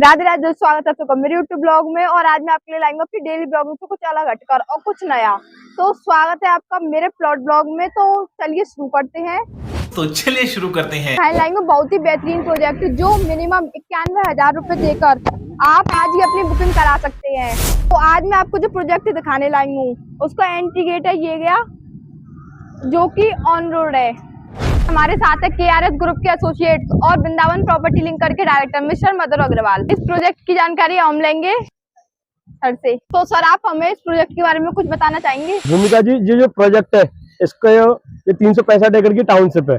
राधे राधे, स्वागत है आपका मेरे यूट्यूब ब्लॉग में। और आज मैं आपके लिए लाऊंगा अपनी डेली ब्लॉग में कुछ अलग हटकर और कुछ नया। तो स्वागत है आपका मेरे प्लॉट ब्लॉग में। तो चलिए शुरू करते हैं। लाएंगे बहुत ही बेहतरीन प्रोजेक्ट जो मिनिमम 91,000 रुपए देकर आप आज ही अपनी बुकिंग करा सकते हैं। तो आज मैं आपको जो प्रोजेक्ट दिखाने लाई हूँ उसका एंट्री गेट है ये गया, जो कि ऑन रोड है। हमारे साथ है KRS ग्रुप के एसोसिएट्स और वृंदावन प्रॉपर्टी लिंकर के डायरेक्टर मिस्टर मधुर अग्रवाल। इस प्रोजेक्ट की जानकारी हम लेंगे सर से। तो सर, आप हमें इस प्रोजेक्ट के बारे में कुछ बताना चाहेंगे? भूमिका जी, ये जो प्रोजेक्ट है इसका ये 365 एकड़ की टाउनशिप है।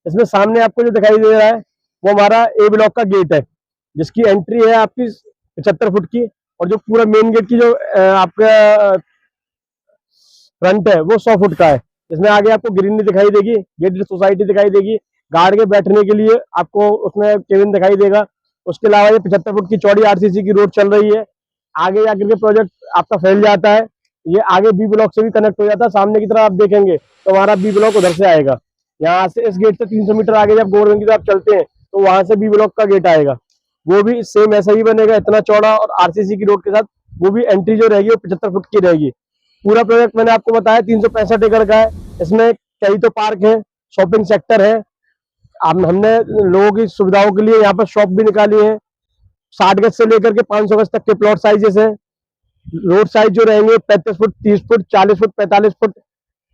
इसमें सामने आपको जो दिखाई दे रहा है वो हमारा ए ब्लॉक का गेट है, जिसकी एंट्री है आपकी 75 फुट की। और जो पूरा मेन गेट की जो आपका फ्रंट है वो 100 फुट का है। इसमें आगे आपको ग्रीनरी दिखाई देगी, गेटेड सोसाइटी दिखाई देगी, गार्ड के बैठने के लिए आपको उसमें केबिन दिखाई देगा। उसके अलावा ये 75 फुट की चौड़ी RCC की रोड चल रही है। आगे जाकर के प्रोजेक्ट आपका फैल जाता है, ये आगे बी ब्लॉक से भी कनेक्ट हो जाता है। सामने की तरफ आप देखेंगे तो हमारा बी ब्लॉक उधर से आएगा। यहाँ से इस गेट से 300 मीटर आगे जब गोवर्धन की तरफ चलते हैं तो वहां से बी ब्लॉक का गेट आएगा, वो भी सेम ऐसा ही बनेगा, इतना चौड़ा। और RCC की रोड के साथ वो भी एंट्री जो रहेगी वो 75 फुट की रहेगी। पूरा प्रोजेक्ट मैंने आपको बताया 365 एकड़ का है। इसमें कई तो पार्क है, शॉपिंग सेक्टर है। हमने लोगों की सुविधाओं के लिए यहाँ पर शॉप भी निकाली है। 60 गज से लेकर के 500 गज तक के प्लॉट साइजेस है। रोड साइज जो रहेंगे 35 फुट, 30 फुट, 40 फुट, 45 फुट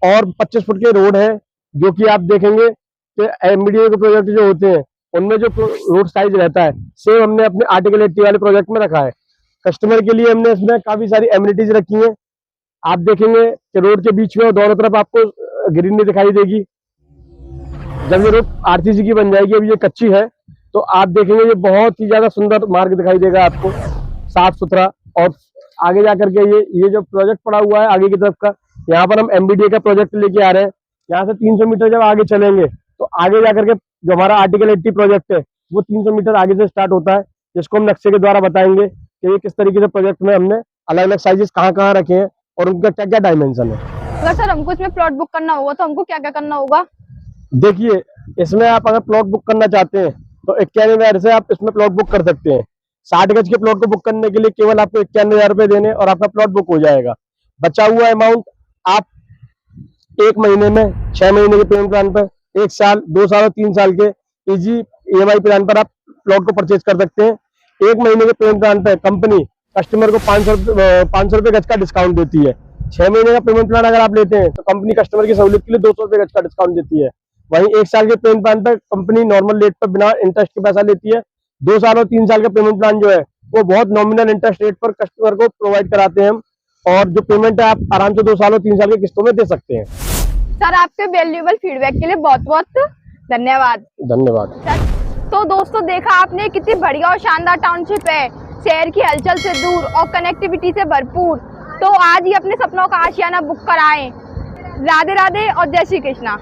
और 25 फुट के रोड है। जो कि आप देखेंगे कि MBDA के प्रोजेक्ट जो होते हैं उनमें जो रोड साइज रहता है सेम हमने अपने आर्टिकल 80 वाले प्रोजेक्ट में रखा है। कस्टमर के लिए हमने इसमें काफी सारी एमिनिटीज रखी है। आप देखेंगे कि रोड के बीच में और दोनों तरफ आपको ग्रीनरी दिखाई देगी। जब ये रोड RCC की बन जाएगी, अभी ये कच्ची है, तो आप देखेंगे ये बहुत ही ज्यादा सुंदर मार्ग दिखाई देगा आपको, साफ सुथरा। और आगे जाकर के ये जो प्रोजेक्ट पड़ा हुआ है आगे की तरफ का, यहाँ पर हम MBDA का प्रोजेक्ट लेके आ रहे हैं। यहाँ से 300 मीटर जब आगे चलेंगे तो आगे जाकर के जो हमारा आर्टिकल 80 प्रोजेक्ट है वो 300 मीटर आगे से स्टार्ट होता है, जिसको हम नक्शे के द्वारा बताएंगे कि ये किस तरीके से प्रोजेक्ट में हमने अलग अलग साइजेस कहाँ रखे हैं और उनका क्या क्या डायमेंशन है। अगर सर हमको इसमें प्लॉट बुक करना होगा तो हमको क्या क्या करना होगा? देखिए, इसमें आप अगर प्लॉट बुक करना चाहते हैं तो 91,000 से आप इसमें प्लॉट बुक कर सकते हैं। 60 गज के प्लॉट को बुक करने के लिए केवल आपको 91,000 रुपए देने और आपका प्लॉट बुक हो जाएगा। बचा हुआ अमाउंट आप 1 महीने में, 6 महीने के पेमेंट प्लान पर, 1 साल, 2 साल और 3 साल के इजी EMI प्लान पर आप प्लॉट को परचेज कर सकते हैं। 1 महीने के पेमेंट प्लान पर कंपनी कस्टमर को 500 रुपए गज का डिस्काउंट देती है। 6 महीने का पेमेंट प्लान अगर आप लेते हैं तो कंपनी कस्टमर की सहूलियत के लिए 200 रुपए गज का डिस्काउंट देती है। वहीं 1 साल के पेमेंट प्लान पर कंपनी नॉर्मल रेट पर बिना इंटरेस्ट के पैसा लेती है। 2 साल और 3 साल का पेमेंट प्लान जो है वो बहुत नॉमिनल इंटरेस्ट रेट पर कस्टमर को प्रोवाइड कराते हैं हम। और जो पेमेंट है आप आराम से 2 साल और 3 साल की किस्तों में दे सकते हैं। सर, आपके वैल्यूएबल फीडबैक के लिए बहुत बहुत धन्यवाद। तो दोस्तों, देखा आपने कितनी बढ़िया और शानदार टाउनशिप है, शहर की हलचल से दूर और कनेक्टिविटी से भरपूर। तो आज ही अपने सपनों का आशियाना बुक कराएं। राधे राधे और जय श्री कृष्णा।